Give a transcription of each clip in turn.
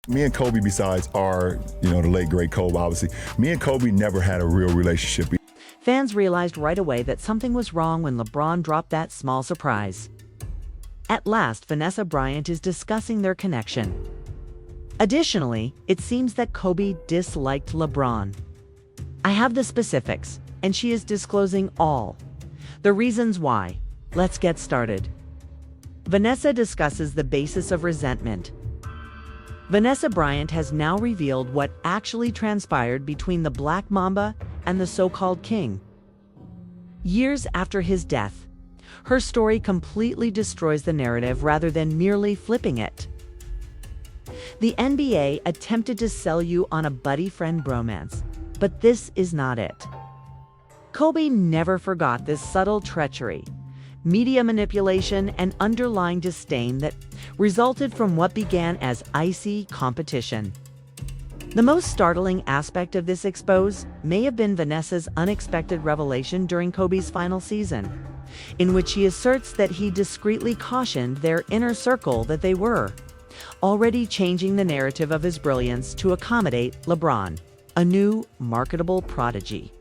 Me and Kobe, besides the late great Kobe, obviously, me and Kobe never had a real relationship. Fans realized right away that something was wrong when LeBron dropped that small surprise. At last, Vanessa Bryant is discussing their connection. Additionally, it seems that Kobe disliked LeBron. I have the specifics, and she is disclosing all. The reasons why. Let's get started. Vanessa discusses the basis of resentment. Vanessa Bryant has now revealed what actually transpired between the Black Mamba and the so-called King. Years after his death, her story completely destroys the narrative rather than merely flipping it. The NBA attempted to sell you on a buddy-friend bromance, but this is not it. Kobe never forgot this subtle treachery, media manipulation, and underlying disdain that resulted from what began as icy competition. The most startling aspect of this expose may have been Vanessa's unexpected revelation during Kobe's final season, in which he asserts that he discreetly cautioned their inner circle that they were already changing the narrative of his brilliance to accommodate LeBron, a new, marketable prodigy.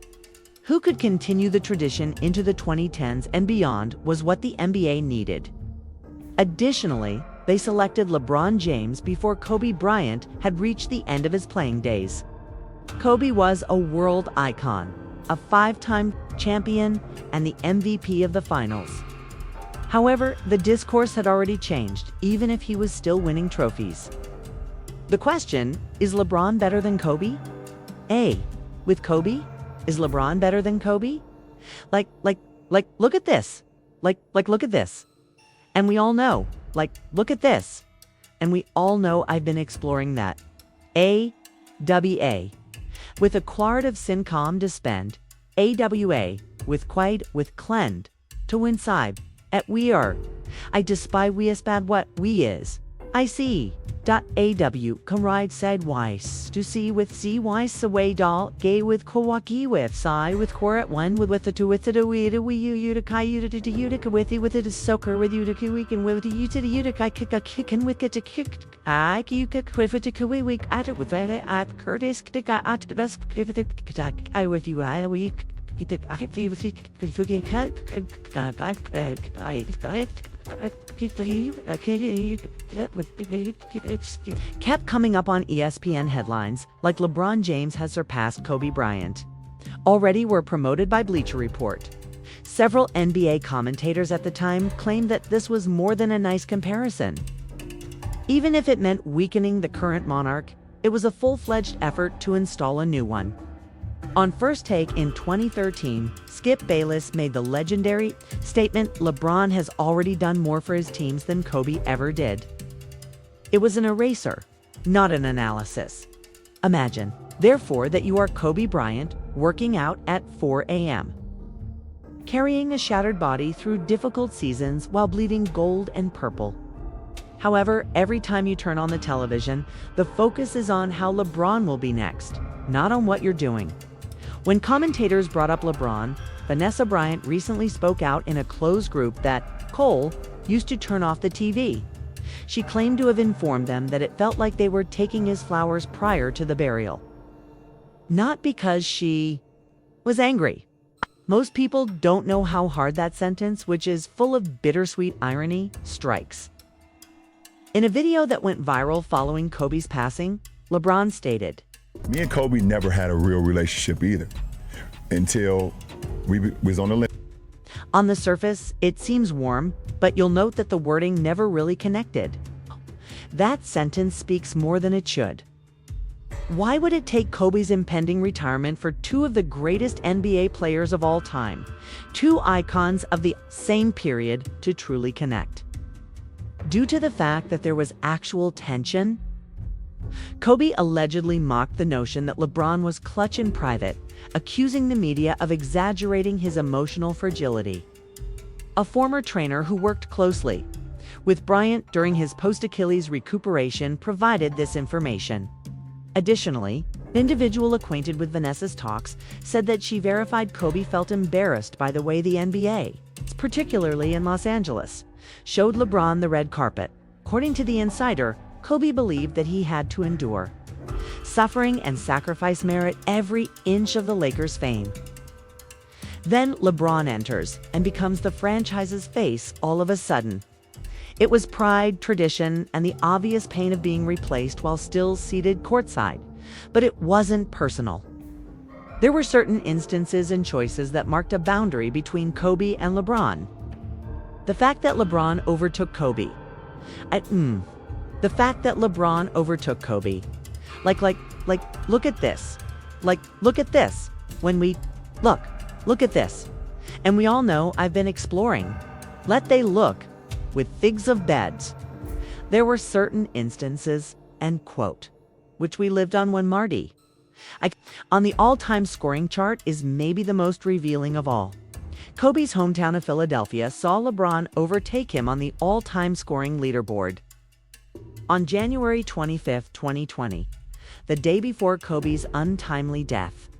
Who could continue the tradition into the 2010s and beyond was what the NBA needed. Additionally, they selected LeBron James before Kobe Bryant had reached the end of his playing days. Kobe was a world icon, a five-time champion, and the MVP of the finals. However, the discourse had already changed, even if he was still winning trophies. The question, is LeBron better than Kobe? With Kobe? Is LeBron better than Kobe? Look at this. Look at this. And we all know, look at this. And we all know I've been exploring that. AWA. With a quart of sincom to spend. AWA. With quaid, with clend. To win side. At we are. I despise we as bad what we is. I see. AW come ride sidewise to see with see wise away doll gay with kawaki with side with core at one with the two with the we you to kai you to utica with you with it is soaker with you to week and with you to the utica kick a kick and with get to kick I you could quiver to kawi week at it with at Curtis kick at the best I with you I week I feel kept coming up on ESPN headlines like LeBron James has surpassed Kobe Bryant. Already were promoted by Bleacher Report. Several NBA commentators at the time claimed that this was more than a nice comparison. Even if it meant weakening the current monarch, it was a full-fledged effort to install a new one. On First Take in 2013, Skip Bayless made the legendary statement, "LeBron has already done more for his teams than Kobe ever did." It was an eraser, not an analysis. Imagine, therefore, that you are Kobe Bryant working out at 4 a.m., carrying a shattered body through difficult seasons while bleeding gold and purple. However, every time you turn on the television, the focus is on how LeBron will be next, not on what you're doing. When commentators brought up LeBron, Vanessa Bryant recently spoke out in a closed group that Cole used to turn off the TV. She claimed to have informed them that it felt like they were taking his flowers prior to the burial. Not because she was angry. Most people don't know how hard that sentence, which is full of bittersweet irony, strikes. In a video that went viral following Kobe's passing, LeBron stated, Me and Kobe never had a real relationship either until we was on the limit. On the surface, it seems warm, but you'll note that the wording never really connected. That sentence speaks more than it should. Why would it take Kobe's impending retirement for two of the greatest NBA players of all time, two icons of the same period, to truly connect? Due to the fact that there was actual tension? Kobe allegedly mocked the notion that LeBron was clutch in private, accusing the media of exaggerating his emotional fragility. A former trainer who worked closely with Bryant during his post-Achilles recuperation provided this information. Additionally, an individual acquainted with Vanessa's talks said that she verified Kobe felt embarrassed by the way the NBA, particularly in Los Angeles, showed LeBron the red carpet. According to the insider, Kobe believed that he had to endure. Suffering and sacrifice merit every inch of the Lakers' fame. Then LeBron enters and becomes the franchise's face all of a sudden. It was pride, tradition, and the obvious pain of being replaced while still seated courtside. But it wasn't personal. There were certain instances and choices that marked a boundary between Kobe and LeBron. The fact that LeBron overtook Kobe. The fact that LeBron overtook Kobe. Look at this. Look at this. Look at this. And we all know I've been exploring. Let they look with figs of beds. There were certain instances, end quote, which we lived on when Marty. On the all-time scoring chart is maybe the most revealing of all. Kobe's hometown of Philadelphia saw LeBron overtake him on the all-time scoring leaderboard. On January 25, 2020, the day before Kobe's untimely death.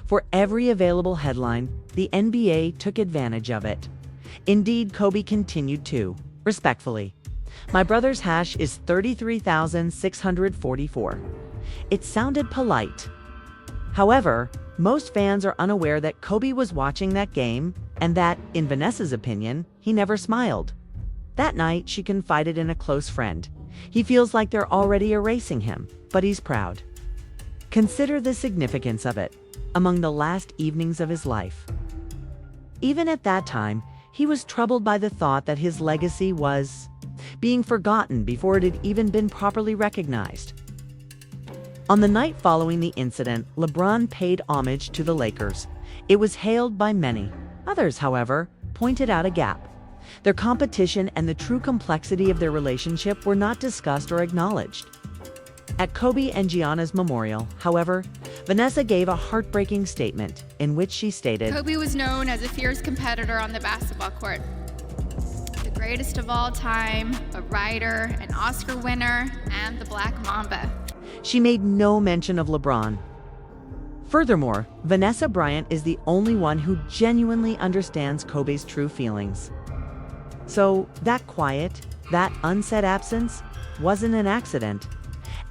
For every available headline, the NBA took advantage of it. Indeed, Kobe continued to, respectfully. My brother's hash is 33,644. It sounded polite. However, most fans are unaware that Kobe was watching that game and that, in Vanessa's opinion, he never smiled. That night, she confided in a close friend. He feels like they're already erasing him, but he's proud. Consider the significance of it. Among the last evenings of his life. Even at that time, he was troubled by the thought that his legacy was being forgotten before it had even been properly recognized. On the night following the incident, LeBron paid homage to the Lakers. It was hailed by many. Others, however, pointed out a gap. Their competition and the true complexity of their relationship were not discussed or acknowledged. At Kobe and Gianna's memorial, however, Vanessa gave a heartbreaking statement in which she stated, Kobe was known as a fierce competitor on the basketball court. The greatest of all time, a writer, an Oscar winner, and the Black Mamba. She made no mention of LeBron. Furthermore, Vanessa Bryant is the only one who genuinely understands Kobe's true feelings. So that quiet, that unsaid absence wasn't an accident.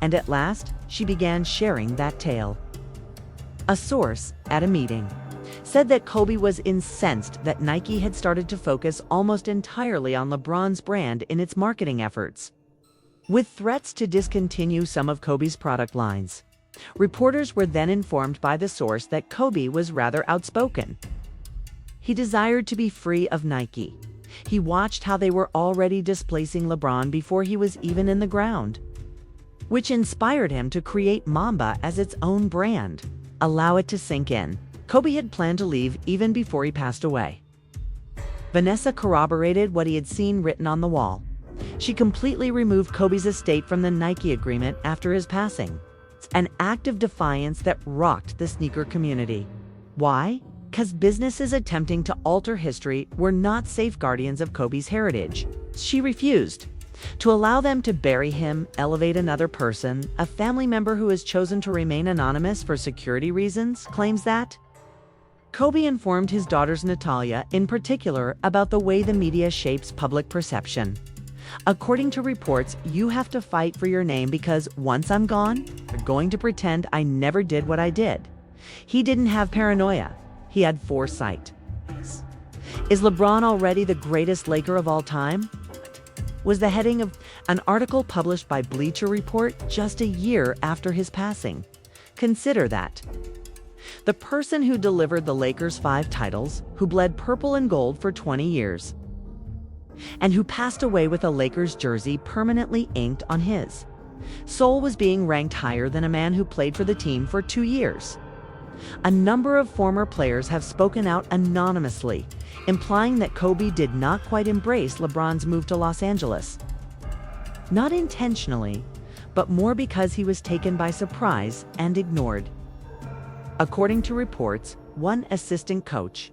And at last, she began sharing that tale. A source at a meeting said that Kobe was incensed that Nike had started to focus almost entirely on LeBron's brand in its marketing efforts, with threats to discontinue some of Kobe's product lines. Reporters were then informed by the source that Kobe was rather outspoken. He desired to be free of Nike. He watched how they were already displacing LeBron before he was even in the ground, which inspired him to create Mamba as its own brand. Allow it to sink in. Kobe had planned to leave even before he passed away. Vanessa corroborated what he had seen written on the wall. She completely removed Kobe's estate from the Nike agreement after his passing. An act of defiance that rocked the sneaker community. Why? Because businesses attempting to alter history were not safe guardians of Kobe's heritage. She refused to allow them to bury him, elevate another person. A family member who has chosen to remain anonymous for security reasons claims that Kobe informed his daughters Natalia, in particular, about the way the media shapes public perception. According to reports, you have to fight for your name because once I'm gone, they're going to pretend I never did what I did. He didn't have paranoia. He had foresight. Is LeBron already the greatest Laker of all time? Was the heading of an article published by Bleacher Report just a year after his passing. Consider that. The person who delivered the Lakers 5 titles, who bled purple and gold for 20 years, and who passed away with a Lakers jersey permanently inked on his soul, was being ranked higher than a man who played for the team for 2 years. A number of former players have spoken out anonymously, implying that Kobe did not quite embrace LeBron's move to Los Angeles. Not intentionally, but more because he was taken by surprise and ignored. According to reports, one assistant coach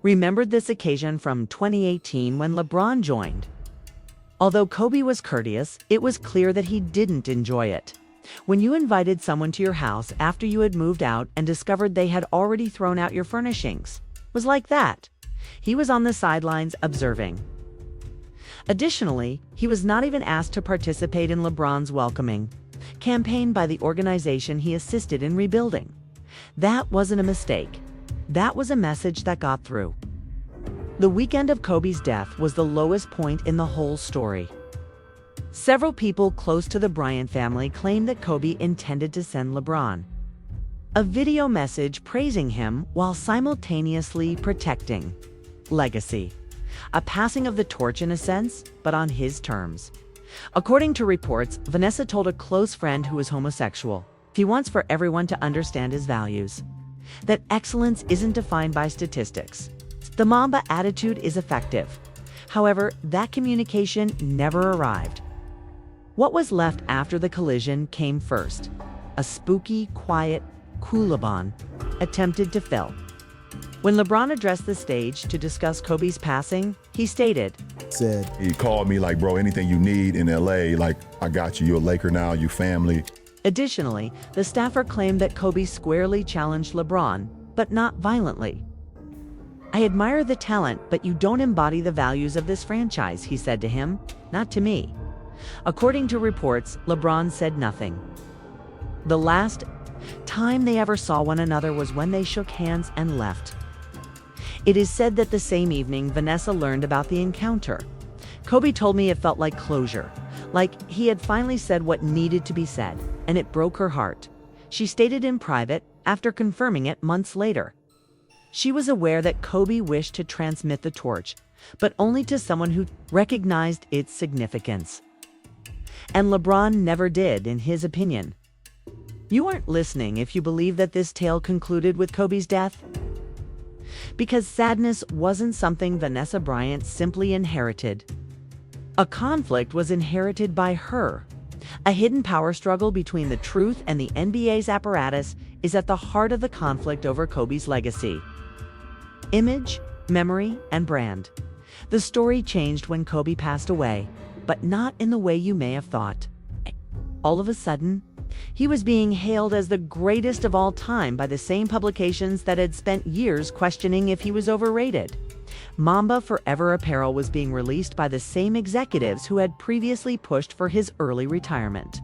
remembered this occasion from 2018 when LeBron joined. Although Kobe was courteous, it was clear that he didn't enjoy it. When you invited someone to your house after you had moved out and discovered they had already thrown out your furnishings, it was like that. He was on the sidelines observing. Additionally, he was not even asked to participate in LeBron's welcoming campaign by the organization he assisted in rebuilding. That wasn't a mistake. That was a message that got through. The weekend of Kobe's death was the lowest point in the whole story. Several people close to the Bryant family claimed that Kobe intended to send LeBron a video message praising him while simultaneously protecting legacy. A passing of the torch in a sense, but on his terms. According to reports, Vanessa told a close friend who is homosexual, he wants for everyone to understand his values. That excellence isn't defined by statistics. The Mamba attitude is effective. However, that communication never arrived. What was left after the collision came first. A spooky, quiet LeBron attempted to fill. When LeBron addressed the stage to discuss Kobe's passing, he stated, He called me like, bro, anything you need in LA, like, I got you. You're a Laker now, you family. Additionally, the staffer claimed that Kobe squarely challenged LeBron, but not violently. I admire the talent, but you don't embody the values of this franchise, he said to him, not to me. According to reports, LeBron said nothing. The last time they ever saw one another was when they shook hands and left. It is said that the same evening, Vanessa learned about the encounter. Kobe told me it felt like closure, like he had finally said what needed to be said, and it broke her heart. She stated in private, after confirming it months later. She was aware that Kobe wished to transmit the torch, but only to someone who recognized its significance. And LeBron never did, in his opinion. You aren't listening if you believe that this tale concluded with Kobe's death. Because sadness wasn't something Vanessa Bryant simply inherited. A conflict was inherited by her. A hidden power struggle between the truth and the NBA's apparatus is at the heart of the conflict over Kobe's legacy. Image, memory, and brand. The story changed when Kobe passed away, but not in the way you may have thought. All of a sudden, he was being hailed as the greatest of all time by the same publications that had spent years questioning if he was overrated. Mamba Forever apparel was being released by the same executives who had previously pushed for his early retirement.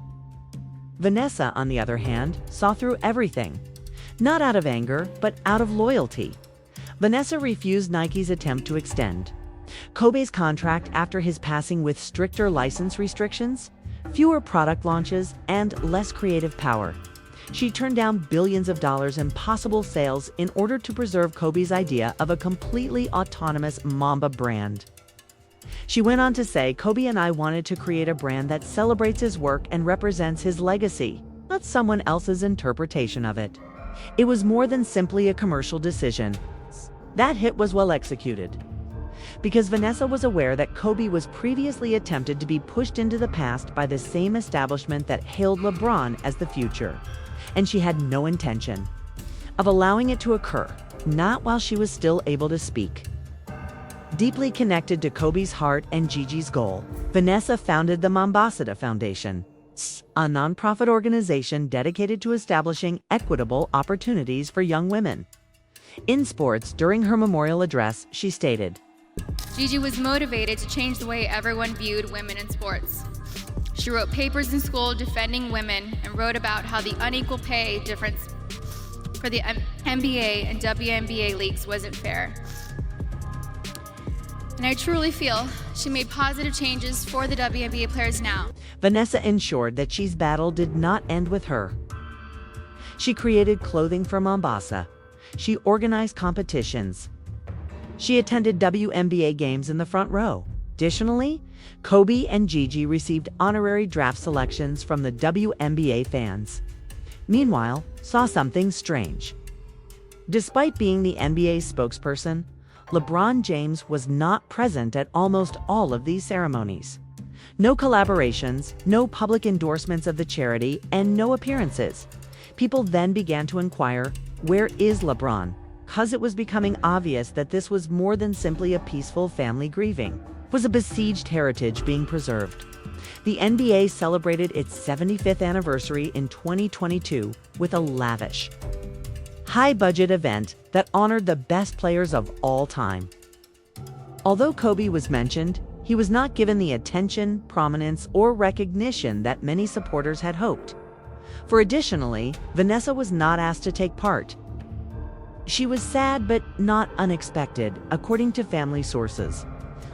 Vanessa, on the other hand, saw through everything. Not out of anger, but out of loyalty. Vanessa refused Nike's attempt to extend Kobe's contract after his passing with stricter license restrictions, fewer product launches, and less creative power. She turned down billions of dollars in possible sales in order to preserve Kobe's idea of a completely autonomous Mamba brand. She went on to say, Kobe and I wanted to create a brand that celebrates his work and represents his legacy, not someone else's interpretation of it. It was more than simply a commercial decision. That hit was well executed. Because Vanessa was aware that Kobe was previously attempted to be pushed into the past by the same establishment that hailed LeBron as the future. And she had no intention of allowing it to occur, not while she was still able to speak. Deeply connected to Kobe's heart and Gigi's goal, Vanessa founded the Mombasada Foundation, a nonprofit organization dedicated to establishing equitable opportunities for young women. In sports, during her memorial address, she stated, Gigi was motivated to change the way everyone viewed women in sports. She wrote papers in school defending women and wrote about how the unequal pay difference for the NBA and WNBA leagues wasn't fair. And I truly feel she made positive changes for the WNBA players now. Vanessa ensured that She's battle did not end with her. She created clothing for Mombasa. She organized competitions. She attended WNBA games in the front row. Additionally, Kobe and Gigi received honorary draft selections from the WNBA fans. Meanwhile, saw something strange. Despite being the NBA's spokesperson, LeBron James was not present at almost all of these ceremonies. No collaborations, no public endorsements of the charity, and no appearances. People then began to inquire, where is LeBron? Because it was becoming obvious that this was more than simply a peaceful family grieving. It was a besieged heritage being preserved. The NBA celebrated its 75th anniversary in 2022 with a lavish, high-budget event that honored the best players of all time. Although Kobe was mentioned, he he was not given the attention, prominence, or recognition that many supporters had hoped. For additionally, Vanessa was not asked to take part. She was sad but not unexpected, according to family sources.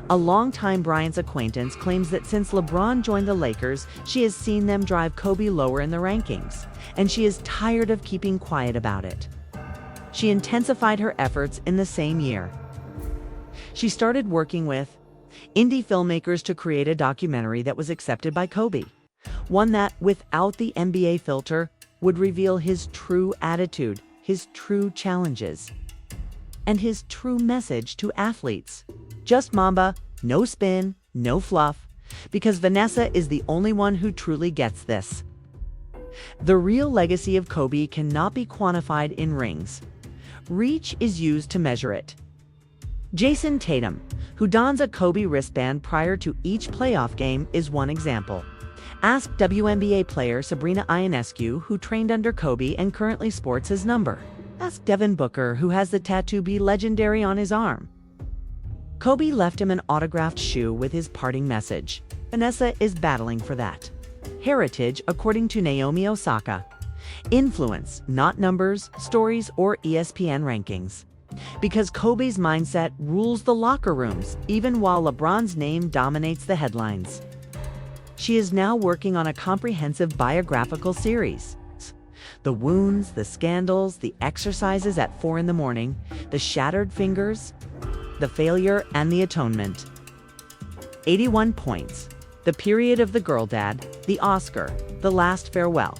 A longtime Bryant's acquaintance claims that since LeBron joined the Lakers, she has seen them drive Kobe lower in the rankings, and she is tired of keeping quiet about it. She intensified her efforts in the same year. She started working with indie filmmakers to create a documentary that was accepted by Kobe, one that, without the NBA filter, would reveal his true attitude, his true challenges, and his true message to athletes. Just Mamba, no spin, no fluff, because Vanessa is the only one who truly gets this. The real legacy of Kobe cannot be quantified in rings. Reach is used to measure it. Jason Tatum, who dons a Kobe wristband prior to each playoff game, is one example. Ask WNBA player Sabrina Ionescu, who trained under Kobe and currently sports his number. Ask Devin Booker, who has the tattoo "Be Legendary" on his arm. Kobe left him an autographed shoe with his parting message. Vanessa is battling for that. Heritage, according to Naomi Osaka. Influence, not numbers, stories, or ESPN rankings. Because Kobe's mindset rules the locker rooms, even while LeBron's name dominates the headlines. She is now working on a comprehensive biographical series. The wounds, the scandals, the exercises at 4 a.m, the shattered fingers, the failure, and the atonement. 81 points. The period of the girl dad, the Oscar, the last farewell.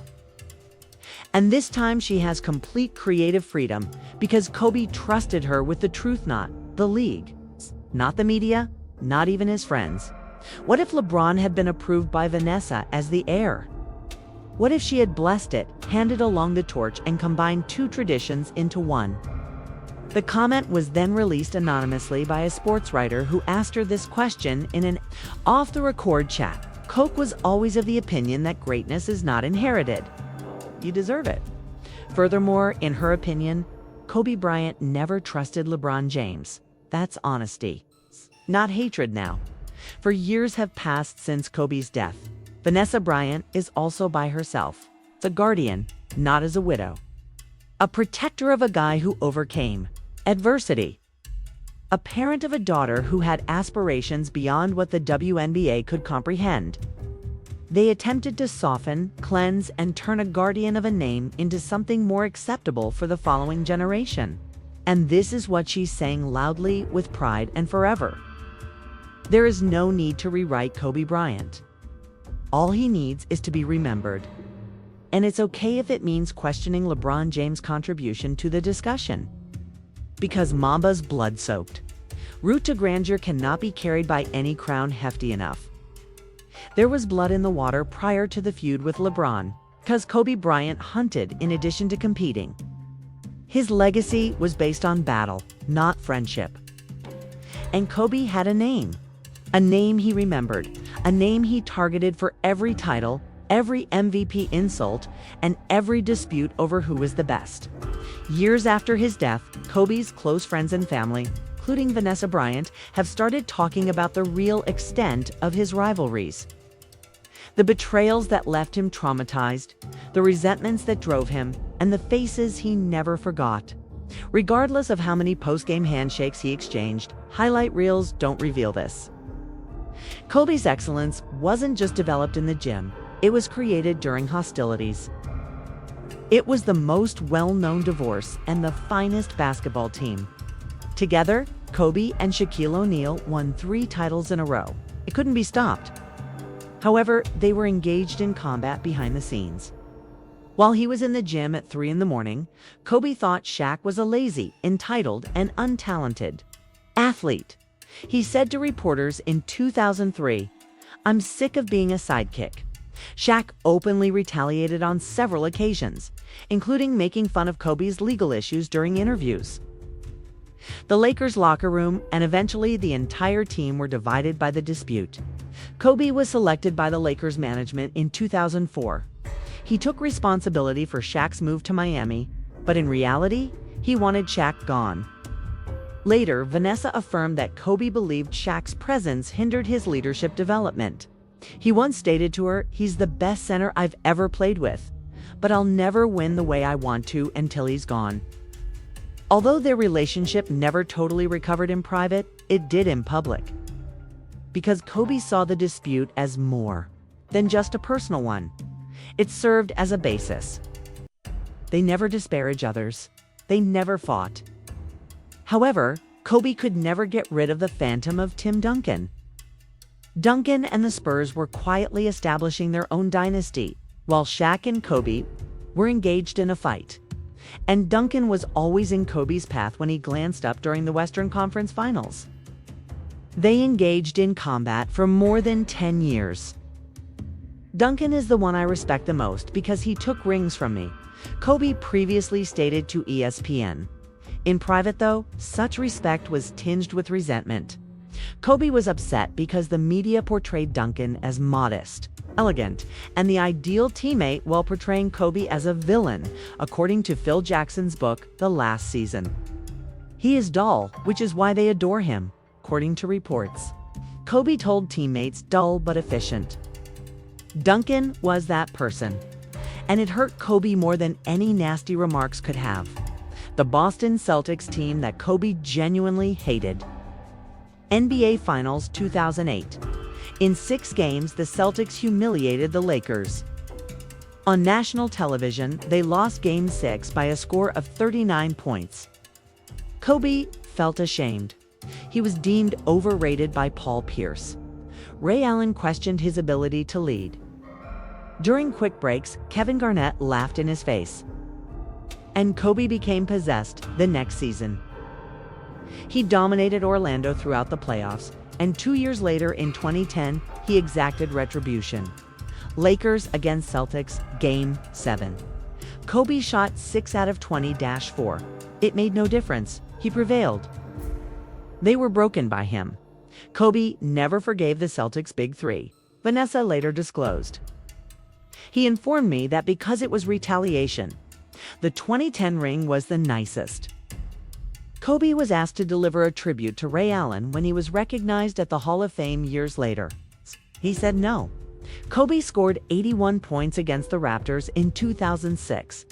And this time she has complete creative freedom because Kobe trusted her with the truth, not the league, not the media, not even his friends. What if LeBron had been approved by Vanessa as the heir? What if she had blessed it, handed along the torch, and combined two traditions into one? The comment was then released anonymously by a sports writer who asked her this question in an off-the-record chat. Coke was always of the opinion that greatness is not inherited. You deserve it. Furthermore, in her opinion, Kobe Bryant never trusted LeBron James. That's honesty, not hatred now. For years have passed since Kobe's death. Vanessa Bryant is also by herself. The guardian, not as a widow. A protector of a guy who overcame adversity. A parent of a daughter who had aspirations beyond what the WNBA could comprehend. They attempted to soften, cleanse, and turn a guardian of a name into something more acceptable for the following generation. And this is what she's saying loudly, with pride, and forever. There is no need to rewrite Kobe Bryant. All he needs is to be remembered. And it's okay if it means questioning LeBron James' contribution to the discussion. Because Mamba's blood-soaked. Route to grandeur cannot be carried by any crown hefty enough. There was blood in the water prior to the feud with LeBron, because Kobe Bryant hunted in addition to competing. His legacy was based on battle, not friendship. And Kobe had a name he remembered, a name he targeted for every title, every MVP insult, and every dispute over who was the best. Years after his death, Kobe's close friends and family, including Vanessa Bryant, have started talking about the real extent of his rivalries. The betrayals that left him traumatized, the resentments that drove him, and the faces he never forgot. Regardless of how many post-game handshakes he exchanged, highlight reels don't reveal this. Kobe's excellence wasn't just developed in the gym, it was created during hostilities. It was the most well-known divorce and the finest basketball team. Together, Kobe and Shaquille O'Neal won 3 titles in a row. It couldn't be stopped. However, they were engaged in combat behind the scenes. While he was in the gym at 3 a.m, Kobe thought Shaq was a lazy, entitled, and untalented athlete. He said to reporters in 2003, "I'm sick of being a sidekick." Shaq openly retaliated on several occasions, including making fun of Kobe's legal issues during interviews. The Lakers' locker room and eventually the entire team were divided by the dispute. Kobe was selected by the Lakers management in 2004. He took responsibility for Shaq's move to Miami, but in reality, he wanted Shaq gone. Later, Vanessa affirmed that Kobe believed Shaq's presence hindered his leadership development. He once stated to her, "He's the best center I've ever played with, but I'll never win the way I want to until he's gone." Although their relationship never totally recovered in private, it did in public. Because Kobe saw the dispute as more than just a personal one. It served as a basis. They never disparage others. They never fought. However, Kobe could never get rid of the phantom of Tim Duncan. Duncan and the Spurs were quietly establishing their own dynasty, while Shaq and Kobe were engaged in a fight. And Duncan was always in Kobe's path when he glanced up during the Western Conference Finals. They engaged in combat for more than 10 years. "Duncan is the one I respect the most because he took rings from me," Kobe previously stated to ESPN. In private, though, such respect was tinged with resentment. Kobe was upset because the media portrayed Duncan as modest, elegant, and the ideal teammate while portraying Kobe as a villain, according to Phil Jackson's book, The Last Season. "He is dull, which is why they adore him," according to reports. Kobe told teammates dull but efficient. Duncan was that person, and it hurt Kobe more than any nasty remarks could have. The Boston Celtics team that Kobe genuinely hated. NBA Finals 2008. In 6 games, the Celtics humiliated the Lakers. On national television, they lost Game 6 by a score of 39 points. Kobe felt ashamed. He was deemed overrated by Paul Pierce. Ray Allen questioned his ability to lead. During quick breaks, Kevin Garnett laughed in his face. And Kobe became possessed the next season. He dominated Orlando throughout the playoffs, and 2 years later in 2010, he exacted retribution. Lakers against Celtics, Game 7. Kobe shot 6 out of 20-4. It made no difference. He prevailed. They were broken by him. Kobe never forgave the Celtics' Big Three, Vanessa later disclosed. He informed me that because it was retaliation, the 2010 ring was the nicest. Kobe was asked to deliver a tribute to Ray Allen when he was recognized at the Hall of Fame years later. He said no. Kobe scored 81 points against the Raptors in 2006.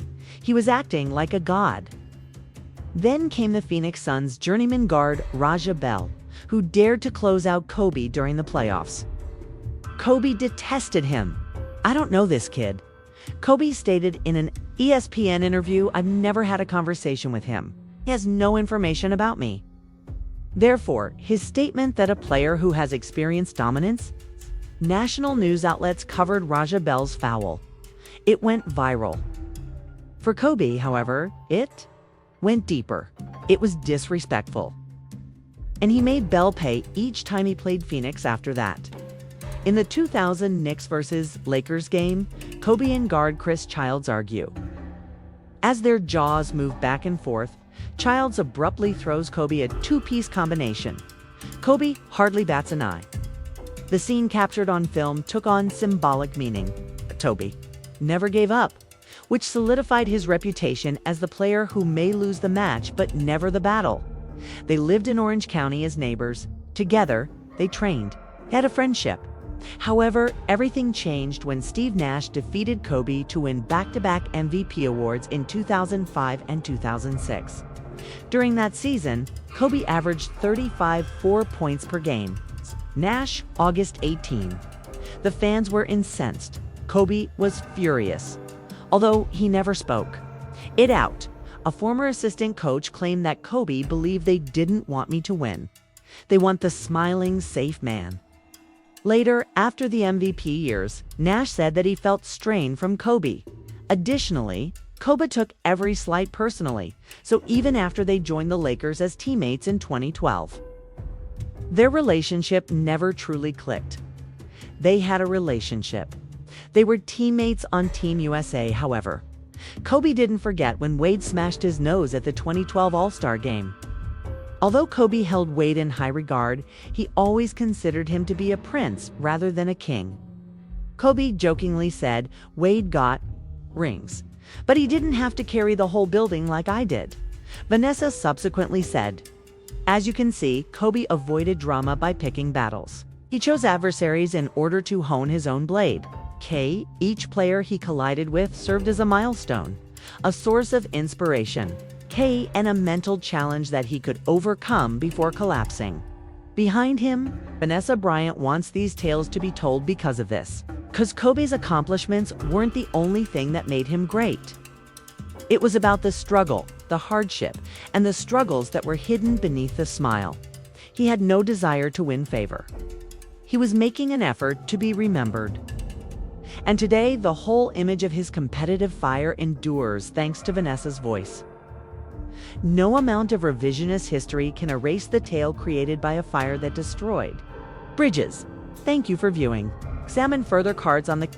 He was acting like a god. Then came the Phoenix Suns' journeyman guard Raja Bell, who dared to close out Kobe during the playoffs. Kobe detested him. "I don't know this kid." Kobe stated in an ESPN interview, "I've never had a conversation with him. He has no information about me." Therefore, his statement that a player who has experienced dominance, national news outlets covered Raja Bell's foul. It went viral. For Kobe, however, it went deeper. It was disrespectful. And he made Bell pay each time he played Phoenix after that. In the 2000 Knicks vs. Lakers game, Kobe and guard Chris Childs argue. As their jaws move back and forth, Childs abruptly throws Kobe a two-piece combination. Kobe hardly bats an eye. The scene captured on film took on symbolic meaning. Kobe never gave up, which solidified his reputation as the player who may lose the match but never the battle. They lived in Orange County as neighbors. Together, they trained, had a friendship. However, everything changed when Steve Nash defeated Kobe to win back-to-back MVP awards in 2005 and 2006. During that season, Kobe averaged 35.4 points per game. Nash, August 18. The fans were incensed. Kobe was furious, although he never spoke. It out. A former assistant coach claimed that Kobe believed they didn't want me to win. They want the smiling, safe man. Later, after the MVP years, Nash said that he felt strain from Kobe. Additionally, Kobe took every slight personally, so even after they joined the Lakers as teammates in 2012. Their relationship never truly clicked. They had a relationship. They were teammates on Team USA, however. Kobe didn't forget when Wade smashed his nose at the 2012 All-Star Game. Although Kobe held Wade in high regard, he always considered him to be a prince rather than a king. Kobe jokingly said, "Wade got rings, but he didn't have to carry the whole building like I did." Vanessa subsequently said, As you can see, Kobe avoided drama by picking battles. He chose adversaries in order to hone his own blade. Each player he collided with served as a milestone, a source of inspiration, and a mental challenge that he could overcome before collapsing. Behind him, Vanessa Bryant wants these tales to be told because of this. Because Kobe's accomplishments weren't the only thing that made him great. It was about the struggle, the hardship, and the struggles that were hidden beneath the smile. He had no desire to win favor. He was making an effort to be remembered. And today, the whole image of his competitive fire endures thanks to Vanessa's voice. No amount of revisionist history can erase the tale created by a fire that destroyed. Bridges, thank you for viewing. Examine further cards on the